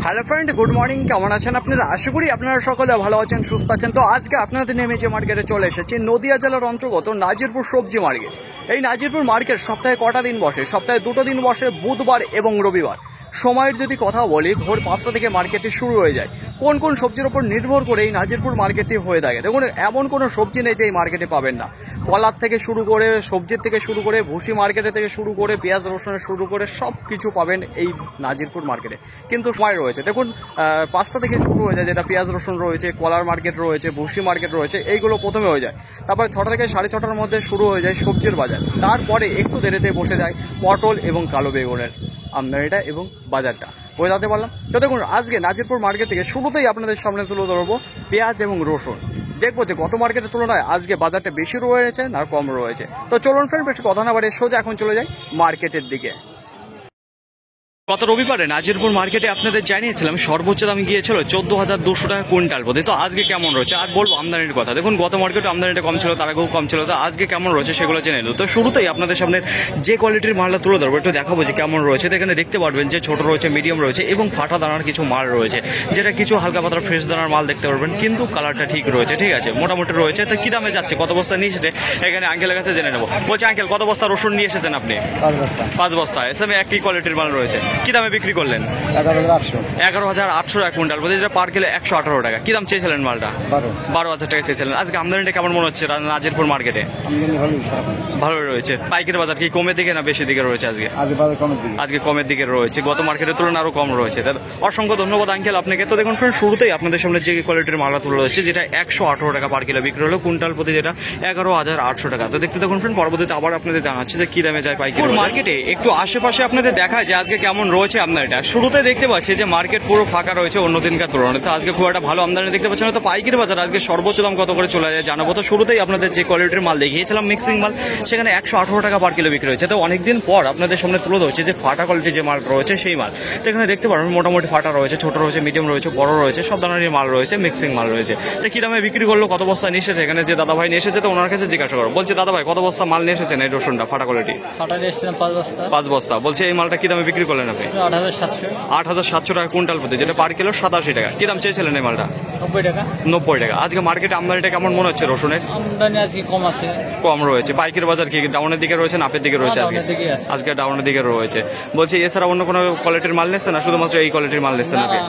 Hello friend, good morning. কেমন আছেন আপনারা? আশা করি আপনারা সকলে ভালো আছেন, সুস্থ আছেন। তো আজকে আপনাদের নেমে যে মার্কেটে চলে এসেছি নদিয়া জেলার অন্তর্গত নাজিরপুর সবজি মার্কেট। এই নাজিরপুর মার্কেট সপ্তাহে কটা দিন বসে? সপ্তাহে 2টো দিন বসে, বুধবার এবং রবিবার। সময়ের যদি কথা বলি, ভোর 5টা থেকে মার্কেটটি শুরু হয়ে যায়। কোন কোন সবজির উপর নির্ভর করে এই নাজিরপুর মার্কেটটি হয়ে থাকে? দেখুন, এমন কোনো সবজি নেই যে এই মার্কেটে পাবেন না। কলার থেকে শুরু করে, সবজির থেকে শুরু করে, ভুসি মার্কেটে থেকে শুরু করে, পেঁয়াজ রসুনের শুরু করে সব কিছু পাবেন এই নাজিরপুর মার্কেটে। কিন্তু সময় রয়েছে, দেখুন 5টা থেকে শুরু হয়ে যায়, যেটা পেঁয়াজ রসুন রয়েছে, কলার মার্কেট রয়েছে, ভুসি মার্কেট রয়েছে, এইগুলো প্রথমে হয়ে যায়। তারপরে 6টা থেকে 6:30টার মধ্যে শুরু হয়ে যায় সবজির বাজার। তারপরে একটু দেরিতে বসে যায় পটল এবং কালো বেগুনের আমদানিটা এবং বাজারটা। বোঝাতে পারলাম তো? দেখুন, আজকে নাজিরপুর মার্কেট থেকে শুরুতেই আপনাদের সামনে তুলে ধরবো পেঁয়াজ এবং রসুন। দেখবো যে গত মার্কেটের তুলনায় আজকে বাজারটা বেশি রয়েছে না কম রয়েছে। তো চলুন ফ্রেন্ড, বেশি কথা না বাড়িয়ে সোজা এখন চলে যাই মার্কেটের দিকে। গত রবিবারে নাজিরপুর মার্কেটে আপনাদের জানিয়েছিলাম সর্বোচ্চ দাম গিয়েছিল 14,200 টাকা কুইন্টাল প্রতি। তো আজকে কেমন রয়েছে আর বলবো আমদানির কথা। দেখুন, গত মার্কেটে আমদানিটা কম ছিল, তার আগেও কম ছিল। তো আজকে কেমন রয়েছে সেগুলো জেনে নেব। তো শুরুতেই আপনাদের সামনে যে কোয়ালিটির মালটা তুলে ধরবো, একটু দেখাবো যে কেমন রয়েছে। তো এখানে দেখতে পারবেন যে ছোট রয়েছে, মিডিয়াম রয়েছে এবং ফাটা দানার কিছু মাল রয়েছে, যেটা কিছু হালকা পাতলা ফ্রেশ দানার মাল দেখতে পারবেন, কিন্তু কালারটা ঠিক রয়েছে, ঠিক আছে, মোটামুটি রয়েছে। তো কি দামে যাচ্ছে, কত বস্তা নিয়ে এসেছে, এখানে আঙ্কেলের কাছে জেনে নেবো। বলছে, আঙ্কেল কত বস্তা রসুন নিয়ে এসেছেন আপনি? 5 বস্তা। এসএম একই কোয়ালিটির মাল রয়েছে। কি দামে বিক্রি করলেন? 11,800 টাকা কুইন্টাল বলতে, যেটা পার কিলো 118 টাকা। কি দাম চেয়েছিলেন মালটা? 12,000 টাকা চেয়েছিলেন। আজকে আমদানিটা কেমন মনে হচ্ছে নাজিরপুর মার্কেটে? ভালো রয়েছে। পাইকারি বাজার কি কমের দিকে না বেশি দিকে রয়েছে? আজকে কমের দিকে রয়েছে, গত মার্কেটের তুলনায় আরো কম রয়েছে। অসংখ্য ধন্যবাদ আঙ্কেল আপনাকে। তো দেখুন ফ্রেন্ড, শুরুতেই আপনাদের সামনে যে কোয়ালিটির মালটা তুলে রয়েছে, যেটা 118 টাকা পার কিলো বিক্রি হলো, কুইন্টাল প্রতি যেটা 11,800 টাকা। তো দেখতে দেখুন ফ্রেন্ড, পরবর্তীতে আবার আপনাদের জানাচ্ছি যে কি দামে যায় পাইকারি মার্কেটে। একটু আশেপাশে আপনাদের দেখায় যে আজকে কেমন রয়েছে আমদানিটা। শুরুতে দেখতে পাচ্ছি যে মার্কেট পুরো ফাঁকা রয়েছে অন্য দিনকার তুলনায়। তো আজকে খুব একটা ভালো আমদানি দেখতে পাচ্ছেন না। তো পাইকারি বাজার আজকে সর্বোচ্চ দাম কত করে চলে যায় জানাবো। তো শুরুতেই আপনাদের যে কোয়ালিটির মাল দেখিয়েছিলাম মিক্সিং মাল, সেখানে 118 টাকা পার কিলো বিক্রি হয়েছে। তো অনেকদিন পর আপনাদের সামনে তুলে ধরছে যে ফাটা কোয়ালিটির যে মাল রয়েছে সেই মাল। তো এখানে দেখতে পারবেন মোটামুটি ফাটা রয়েছে, ছোট রয়েছে, মিডিয়াম রয়েছে, বড় রয়েছে, সব ধরনের মাল রয়েছে, মিক্সিং মাল রয়েছে। তো কি দামে বিক্রি করলো, কত বস্তা নিয়ে এসেছে, এখানে যে দাদা ভাই নিয়ে এসেছে, তো ওনার কাছে জিজ্ঞাসা করো। বলছে, দাদা ভাই কত বস্তা মাল নিয়ে এসেছেন এই রসুনটা ফাটা কোয়ালিটি? 5 বস্তা। বলছে এই মালটা কি দামে বিক্রি করলেন আপনি? 8,700 টাকা কুইন্টাল প্রতি, যেটা পার কিলো 87 টাকা। কি দাম চেয়েছিলেন এই মালটা? 90 টাকা। আজকে মার্কেটে আমদানিটা কেমন মনে হচ্ছে রসুনের? আমদানি আজকে কম আছে, কম রয়েছে। পাইকারি বাজার কি ডাউনের দিকে রয়েছে না আপের দিকে রয়েছে? আজকে ডাউনের দিকে রয়েছে। বলছি, এছাড়া অন্য কোনো কোয়ালিটির মাল নিচ্ছেন না শুধুমাত্র এই কোয়ালিটির মাল নিচ্ছেন? আজকে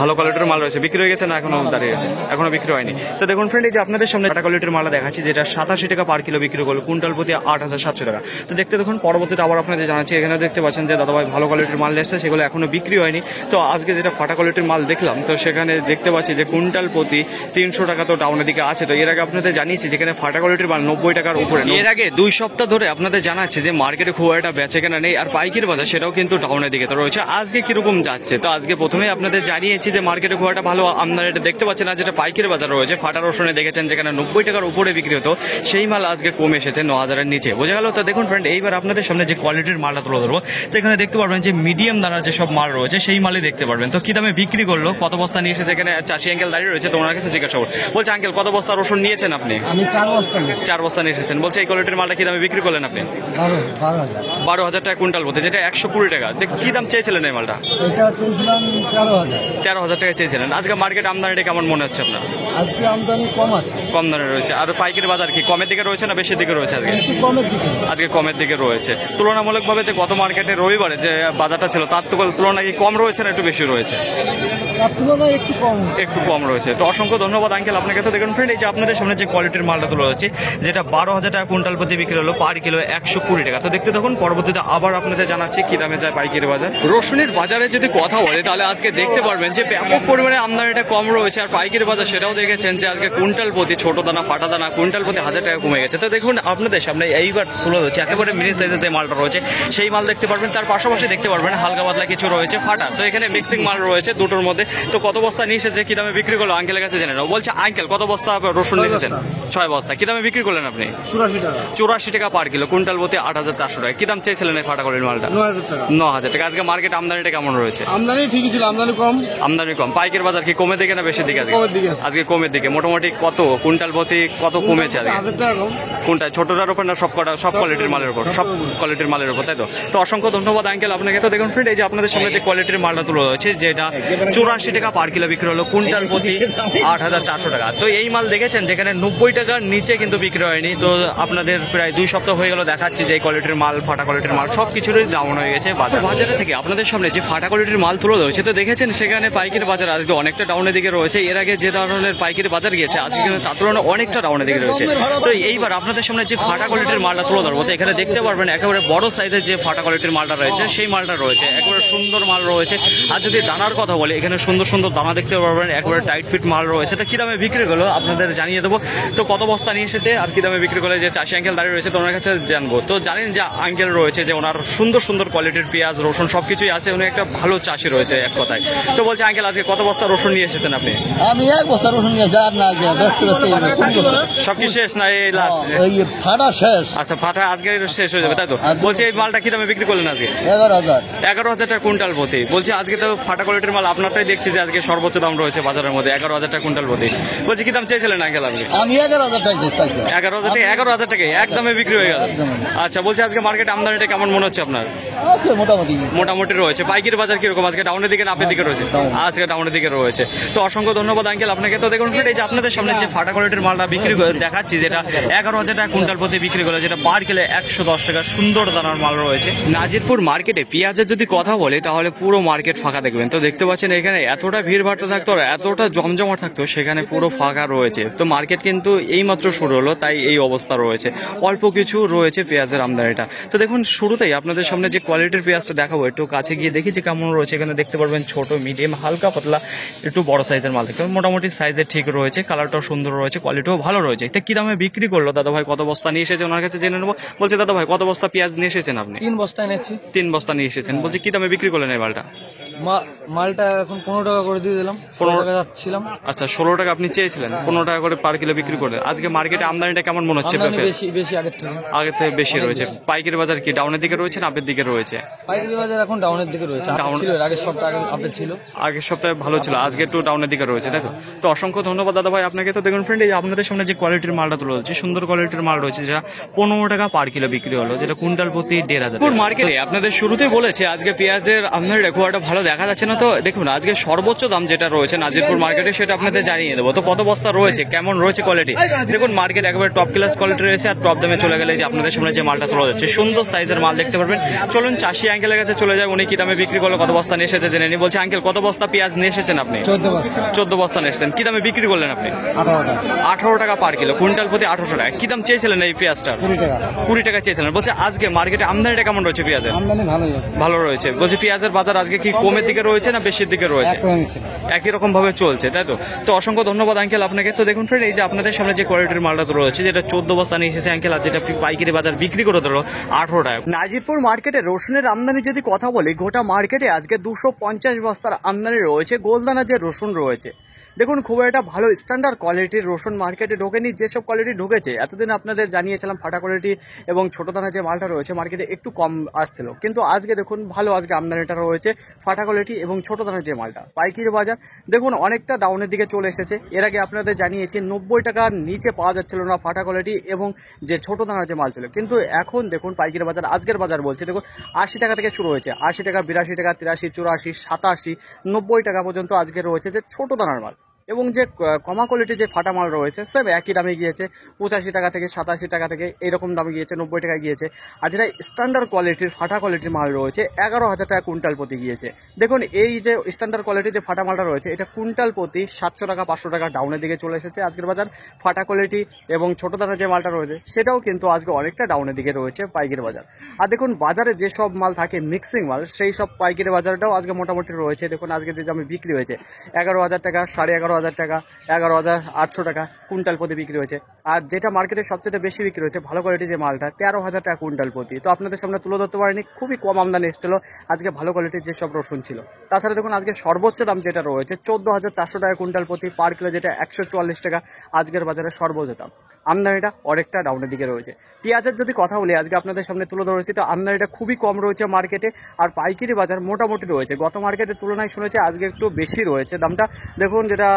ভালো কোয়ালিটির মাল রয়েছে। বিক্রি হয়ে গেছে না এখনো দাঁড়িয়ে আছে? এখনো বিক্রি হয়নি। তো দেখুন ফ্রেন্ড, এই যে আপনাদের সামনে ফাটা কোয়ালিটির মালটা দেখাচ্ছি, যেটা 87 টাকা পার কিলো বিক্রি করলো, কুইন্টাল প্রতি 8,700 টাকা। তো দেখতে দেখুন, পরবর্তীতে আবার আপনাদের জানাচ্ছি, এখানে দেখতে পাচ্ছেন যে দাদাভাই ভালো কোয়ালিটির মাল নিয়ে এসেছে, সেগুলো এখনো বিক্রি হয়নি। তো আজকে যেটা ফাটা কোয়ালিটির মাল দেখলাম, তো সেখানে দেখতে পাচ্ছি যে কুইন্টাল প্রতি 300 টাকা তো ডাউনের দিকে আছে। তো এর আগে আপনাদের জানিয়েছি যেখানে ফাটা কোয়ালিটির মাল 90 টাকার উপরে। এর আগে 2 সপ্তাহ ধরে আপনাদের জানাচ্ছি যে মার্কেটে খুব একটা বেচাকেনা নেই, আর পাইকারি বাজার সেটাও কিন্তু ডাউনের দিকে তো রয়েছে। আজকে কিরকম যাচ্ছে? তো আজকে প্রথমেই আপনাদের জানিয়েছি যে মার্কেটে খুব একটা ভালো আমদানিটা দেখতে পাচ্ছেন না। যেটা পাইকারি বাজার রয়েছে, ফাটা রসুনে দেখেছেন যেখানে 90 টাকার উপরে বিক্রি হতো, সেই মাল আজকে কমে এসেছে 9,000-এর নিচে। বোঝা গেল? তো দেখুন ফ্রেন্ড, এইবার আপনাদের সামনে যে কোয়ালিটির মালটা তুলে ধরবো, তো এখানে দেখতে পারবেন যে মিডিয়াম দানার যে সব মাল রয়েছে সেই মালই দেখতে পারবেন। তো কি দামে বিক্রি করলো, কত বস্তা নিয়ে এসেছে, এখানে চাষি আঙ্কেল দাঁড়িয়ে রয়েছে, তো ওনার কাছে জিজ্ঞাসা করুন। বলছে, আঙ্কেল কত বস্তা রসুন নিয়েছেন আপনি? আমি 4 বস্তা নিয়ে এসেছেন। বলছে, এই কোয়ালিটির মালটা কি দামে বিক্রি করলেন আপনি? 12,000 টাকা কুইন্টাল বলতে, যেটা 120 টাকা। যে কি দাম চেয়েছিলেন এই মালটা? 13,000 টাকা চেয়েছিলেন। আজকে মার্কেট আমদানিটা কেমন মনে হচ্ছে আপনার? আজকে আমদানি কম আছে, কম দামে রয়েছে। আর পাইকারি বাজার কি কমের দিকে রয়েছে না বেশির দিকে রয়েছে? আজকে কমের দিকে রয়েছে। তুলনামূলকভাবে যে গত মার্কেটে রবিবারে যে বাজারটা ছিল, তার তুলনায় কি কম রয়েছে না একটু বেশি রয়েছে? একটু কম রয়েছে। তো অসংখ্য ধন্যবাদ আঙ্কেল আপনাকে। তো দেখুন ফ্রেন্ড, এই যে আপনাদের সামনে যে কোয়ালিটির মালটা তুলে হচ্ছে, যেটা 12,000 টাকা কুইন্টাল প্রতি বিক্রি হলো, পার কিলো 120 টাকা। তো দেখতে দেখুন, পরবর্তীতে আবার আপনাদের জানাচ্ছি কি দামে যায় পাইকারি বাজার। রসুনের বাজারে যদি কথা বলে, তাহলে আজকে দেখতে পারবেন যে ব্যাপক পরিমাণে আমদানিটা কম রয়েছে, আর পাইকারি বাজার সেটাও দেখেছেন যে আজকে কুইন্টাল প্রতি ছোট দানা, ফাটা দানা কুইন্টাল প্রতি 1,000 টাকা কমে গেছে। তো দেখুন আপনাদের সামনে এইবার তুলে হচ্ছে একেবারে মিনি সাইজের যে মালটা রয়েছে সেই মাল দেখতে পারবেন। তার পাশাপাশি দেখতে পারবেন হালকা পাতলা কিছু রয়েছে ফাটা। তো এখানে মিক্সিং মাল রয়েছে দুটোর মধ্যে। তো কত বস্তা নিয়ে এসেছে, কি দামে বিক্রি করলো আঙ্কেলের কাছে জেনে নাও। বলছে, আঙ্কেল কত বস্তা রসুন নিয়েছেন? 6 বস্তা। কি দামে বিক্রি করলেন আপনি? 84 টাকা পার কিলো, কুইন্টাল প্রতি 8,400 টাকা। কি দাম চেয়েছিলেন এই ফাটা কোয়ালিটির মালটা? 9,000 টাকা। আজকে মার্কেট আমদানিটা কেমন রয়েছে? আমদানি ঠিকই ছিল, আমদানি কম। পাইকারি বাজার কি কমের দিকে না বেশির দিকে? আজকে কমের দিকে। মোটামুটি কত কুইন্টাল প্রতি কত কমেছে আজকে? কোনটা, ছোটটার উপর না সব কোয়ালিটির মালের উপর? সব কোয়ালিটির মালের উপর, তাই তো? তো অসংখ্য ধন্যবাদ আঙ্কেল আপনাকে। তো দেখুন ফ্রেন্ড, এই যে আপনাদের সামনে যে কোয়ালিটির মালটা তুলে রয়েছে, যেটা 84 টাকা পার কিলো বিক্রি হলো, কুইন্টাল প্রতি 8,400 টাকা। তো এই মাল দেখেছেন যেখানে 90 টাকার নিচে কিন্তু বিক্রি হয়নি। তো আপনাদের প্রায় 2 সপ্তাহ হয়ে গেল দেখাচ্ছি যে এই কোয়ালিটির মাল, ফাটা কোয়ালিটির মাল সব কিছুরই ডাউন হয়ে গেছে। বাজারে থেকে আপনাদের সামনে যে ফাটা কোয়ালিটির মাল তুলে ধরেছে, তো দেখেছেন সেখানে পাইকারি বাজার আজকে অনেকটা ডাউনের দিকে রয়েছে। এর আগে যে ধরনের পাইকারি বাজার গিয়েছে, আজকে কিন্তু তার তুলনায় অনেকটা ডাউনের দিকে রয়েছে। তো এইবার আপনাদের সামনে যে ফাটা কোয়ালিটির মালটা তুলে ধরবো, তো এখানে দেখতে পারবেন একেবারে বড় সাইজের যে ফাটা কোয়ালিটির মালটা রয়েছে, সেই মালটা রয়েছে, একেবারে সুন্দর মাল রয়েছে। আর যদি দানার কথা বলি, এখানে সুন্দর সুন্দর দানা দেখতে পারবেন, একেবারে টাইট ফিট মাল রয়েছে। তো কি দামে বিক্রি করলো আপনাদের জানিয়ে দেবো। তো কত বস্তা নিয়ে এসেছে আর কি দামে বিক্রি করে, যে চাষি আঙ্কেল দাঁড়িয়ে রয়েছে, তো ওনার কাছে জানবো। তো জানেন যে আঙ্কেল রয়েছে, যে ওনার সুন্দর সুন্দর কোয়ালিটির পেঁয়াজ রসুন সবকিছুই আছে, উনি একটা ভালো চাষি রয়েছে এক কথায়। তো বলছে আঙ্কেল আজকে কত বস্তা রসুন নিয়ে এসেছেন আপনি? আমি 1 বস্তা রসুন নিয়ে যাই না, সব কি শেষ না এই লাস্ট? ফাটা শেষ। আচ্ছা, ফাটা আজকে শেষ হয়ে যাবে তাই তো? বলছি এই মালটা কি দামে বিক্রি করলেন আজকে? 11,000। 11,000 টাকা কুইন্টাল প্রতি। বলছি আজকে তো ফাটা কোয়ালিটির মাল আপনারটাই দেখছি যে আজকে সর্বোচ্চ দাম রয়েছে বাজারের মধ্যে, 11,000 টাকা কুইন্টাল প্রতি। বলছি কি দাম চেয়েছিলেন আঙ্কেল আপনি? আমি 11,000 টাকা চাইছি। 11,000 টাকা একদমে বিক্রি হয়ে গেল। আচ্ছা, বলছি আজকে মার্কেট আমদানিটা কেমন মনে হচ্ছে আপনার? আছে মোটামুটি। মোটামুটি রয়েছে। পাইকারি বাজার কিরকম আজকে? ডাউনের দিকে না আপের দিকে রয়েছে? আজকে ডাউনের দিকে রয়েছে। তো অসংখ্য ধন্যবাদ আঙ্কেল আপনাকে। তো দেখুন এই যে আপনাদের সামনে যে ফাটা কোয়ালিটির মালটা বিক্রি করে দেখাচ্ছি, যেটা 11,000 টাকা কুইন্টাল প্রতি বিক্রি করে, যেটা পার কিলো 110 টাকা সুন্দর দানার মাল রয়েছে। নাজিরপুর মার্কেটে পেঁয়াজের যদি কথা বলে, তাহলে পুরো মার্কেট ফাঁকা দেখবেন। তো দেখতে পাচ্ছেন এখানে এতটা ভিড় ভাট্টা থাকতো, এতটা জমজমাট থাকতো, সেখানে পুরো ফাঁকা রয়েছে। তো মার্কেট কিন্তু এইমাত্র শুরু হলো, তাই এই অবস্থা রয়েছে। অল্প কিছু রয়েছে পেঁয়াজের আমদানিটা। তো দেখুন শুরুতেই আপনাদের সামনে যে কোয়ালিটির পেঁয়াজটা দেখাবো, একটু কাছে গিয়ে দেখি যে কেমন রয়েছে। এখানে দেখতে পারবেন ছোট, মিডিয়াম, হালকা পাতলা, একটু বড় সাইজের মাল দেখতে পাবেন। মোটামুটি সাইজে ঠিক রয়েছে, কালারটাও সুন্দর রয়েছে, কোয়ালিটিও ভালো রয়েছে। তো কি দামে বিক্রি করলো দাদা ভাই, কত বস্তা নিয়ে এসেছে ওনার কাছে জেনে নেবো। বলছে দাদা ভাই কত বস্তা পেঁয়াজ নিয়ে এসেছেন আপনি? 3 বস্তা এনেছি। 3 বস্তা নিয়ে এসেছেন। বলছি কি দামে বিক্রি করলেন এই মালটা? মালটা এখন 15 টাকা করে দিয়ে দিলাম। 15 টাকা যাচ্ছিলাম। আচ্ছা, 16 টাকা আপনি চেয়েছিলেন, 15 টাকা করে পার কিলো বিক্রি করলেন। আজকে মার্কেটে আমদানিটা কেমন মনে হচ্ছে? বেশি আগের থেকে বেশি রয়েছে। পাইকারি বাজার কি ডাউনের দিকে রয়েছে না আপের দিকে রয়েছে? পাইকারি বাজার এখন ডাউনের দিকে রয়েছে। আগের সপ্তাহে আপডেট ছিল, আগের সপ্তাহে ভালো ছিল, আজকে একটু ডাউনের দিকে রয়েছে, দেখো। তো অসংখ্য ধন্যবাদ দাদা ভাই আপনাকে। তো দেখুন ফ্রেন্ড, এই আপনাদের সামনে যে কোয়ালিটির মালটা তুলে ধরছি, সুন্দর কোয়ালিটির মাল রয়েছে, যেটা 15 টাকা পার কিলো বিক্রি হলো, যেটা কুইন্টাল প্রতি 1,500 মার্কেটে। আপনাদের শুরুতেই বলেছে আজকে পেঁয়াজের আমদানিটা খুব একটা ভালো দেখা যাচ্ছে না। তো দেখুন আজকে সর্বোচ্চ দাম যেটা রয়েছে নাজিরপুর মার্কেটে, সেটা আপনাদের জানিয়ে দেবো। তো কত বস্তা রয়েছে, কেমন রয়েছে কোয়ালিটি, দেখুন মার্কেট একেবারে টপ ক্লাস কোয়ালিটি রয়েছে। আর টপ দামে চলে গেলে যে আপনাদের সামনে যে মালটা তোলা যাচ্ছে, সুন্দর সাইজের মাল দেখতে পারবেন। চলুন চাষি আঙ্কেলের কাছে চলে যায়, উনি কি দামে বিক্রি করলো, কত বস্তা নিয়ে এসেছে জেনে নি। বলছে আঙ্কেল কত বস্তা পেঁয়াজ নিয়ে এসেছেন আপনি? 14 বস্তা নিয়ে এসেছেন। কি দামে বিক্রি করলেন আপনি? 18 টাকা পার কিলো, কুইন্টাল প্রতি 1800 টাকা। কি দাম চেয়েছিলেন এই পেঁয়াজটা? 20 টাকা চেয়েছিলেন। বলছে আজকে মার্কেটে আমদানিটা কেমন রয়েছে পেঁয়াজের? আমদানি ভালো রয়েছে। বলছে পেঁয়াজের বাজার আজকে কি কমের দিকে রয়েছে না বেশির দিকে রয়েছে? একই রকম ভাবে চলছে, তাই তো? তো অসংখ্য ধন্যবাদ আঙ্কেল আপনাকে। তো দেখুন ফ্রেন্ড, এই যে আপনাদের সামনে যে কোয়ালিটির মালটা তো রয়েছে, যেটা 14 বস্তা নিয়ে এসেছে আঙ্কেল, আর যেটা পাইকারি বাজার বিক্রি করে দিল 18 টাকা। নাজিরপুর মার্কেটে রসুনের আমদানি যদি কথা বলি, গোটা মার্কেটে আজকে 250 বস্তার আমদানি রয়েছে। গোলদানা যে রসুন রয়েছে, দেখুন খুব একটা ভালো স্ট্যান্ডার্ড কোয়ালিটির রসুন মার্কেটে ঢোকেনি। যেসব কোয়ালিটি ঢুকেছে, এতদিন আপনাদের জানিয়েছিলাম ফাটা কোয়ালিটি এবং ছোট দানা যে মালটা রয়েছে মার্কেটে একটু কম আসছিল, কিন্তু আজকে দেখুন ভালো আজকে আমদানিটা রয়েছে ফাটা কোয়ালিটি এবং ছোট দানার যে মালটা। পাইকারি বাজার দেখুন অনেকটা ডাউনের দিকে চলে এসেছে। এর আগে আপনাদের জানিয়েছি 90 টাকার নিচে পাওয়া যাচ্ছিল না ফাটা কোয়ালিটি এবং যে ছোট দানার যে মাল ছিল, কিন্তু এখন দেখুন পাইকারি বাজার, আজকের বাজার বলছে দেখুন 80 টাকা থেকে শুরু হয়েছে। 80 টাকা, 82 টাকা, 83, 84, 87, 90 টাকা পর্যন্ত আজকে রয়েছে যে ছোট দানার মাল। এবং যে কমা কোয়ালিটির যে ফাটা মাল রয়েছে সব একই দামে গিয়েছে, 85 টাকা থেকে 87 টাকা থেকে এইরকম দামে গিয়েছে, 90 টাকায় গিয়েছে। আর যেটা স্ট্যান্ডার্ড কোয়ালিটির ফাটা কোয়ালিটির মাল রয়েছে 11,000 টাকা কুইন্টাল প্রতি গিয়েছে। দেখুন এই যে স্ট্যান্ডার্ড কোয়ালিটির যে ফাটা মালটা রয়েছে, এটা কুইন্টাল প্রতি 700 টাকা 500 টাকা ডাউনের দিকে চলে এসেছে আজকের বাজার। ফাটা কোয়ালিটি এবং ছোট দানার যে মালটা রয়েছে সেটাও কিন্তু আজকে অনেকটা ডাউনের দিকে রয়েছে পাইকারি বাজার। আর দেখুন বাজারে যেসব মাল থাকে মিক্সিং মাল, সেই সব পাইকারি বাজারটাও আজকে মোটামুটি রয়েছে। দেখুন আজকে যে দামে বিক্রি হয়েছে 11,000 টাকা, 11,500 টাকা, 11,800 টাকা কুইন্টাল প্রতি বিক্রি হয়েছে। আর যেটা মার্কেটে সবচেয়ে বেশি বিক্রি হয়েছে ভালো কোয়ালিটি যে মালটা, 13,000 টাকা কুইন্টাল প্রতি। তো আপনাদের সামনে তুলে ধরতে পারিনি, খুবই কম আমদানি এসেছিল আজকে ভালো কোয়ালিটির যেসব রসুন ছিল। তাছাড়া দেখুন আজকে সর্বোচ্চ দাম যেটা রয়েছে 14,400 টাকা কুইন্টাল প্রতি পার কিলো, যেটা 144 টাকা আজকের বাজারে সর্বোচ্চ দাম। আমদানিটা অনেকটা ডাউনের দিকে রয়েছে। পেঁয়াজের যদি কথা বলি আজকে আপনাদের সামনে তুলে ধরেছি, তো আমদানিটা খুবই কম রয়েছে মার্কেটে। আর পাইকারি বাজার মোটামুটি রয়েছে, গত মার্কেটের তুলনায় শুনেছি আজকে একটু বেশি রয়েছে দামটা। দেখুন যেটা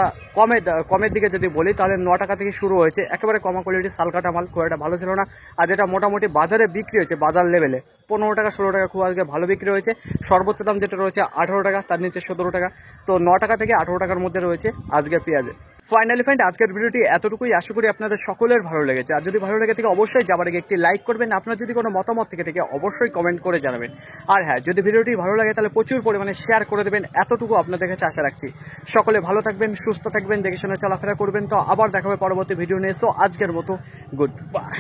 কমের দিকে যদি বলি তাহলে 9 টাকা থেকে শুরু হয়েছে, একেবারে কমা কোয়ালিটির শালকাটা মাল, খুব একটা ভালো ছিল না। আর যেটা মোটামুটি বাজারে বিক্রি হয়েছে বাজার লেভেলে 15 টাকা 16 টাকা খুব আজকে ভালো বিক্রি হয়েছে। সর্বোচ্চ দাম যেটা রয়েছে 18 টাকা, তার নিচে 17 টাকা। তো 9 টাকা থেকে 18 টাকার মধ্যে রয়েছে আজকের পেঁয়াজে। ফাইনালি ফ্রেন্ড, আজকের ভিডিওটি এতটুকুই, আশা করি আপনাদের সকলের ভালো লেগেছে। আর যদি ভালো লেগে থাকে অবশ্যই যাবার আগে একটি লাইক করবেন, আপনার যদি কোনো মতামত থেকে অবশ্যই কমেন্ট করে জানাবেন। আর হ্যাঁ, যদি ভিডিওটি ভালো লাগে তাহলে প্রচুর পরিমাণে শেয়ার করে দেবেন, এতটুকু আপনাদের কাছে আশা রাখছি। সকলে ভালো থাকবেন, সুস্থ থাকবেন, দেখে শুনে চলাফেরা করবেন। তো আবার দেখা হবে পরবর্তী ভিডিও নিয়ে। সো আজকের মতো গুড বাই।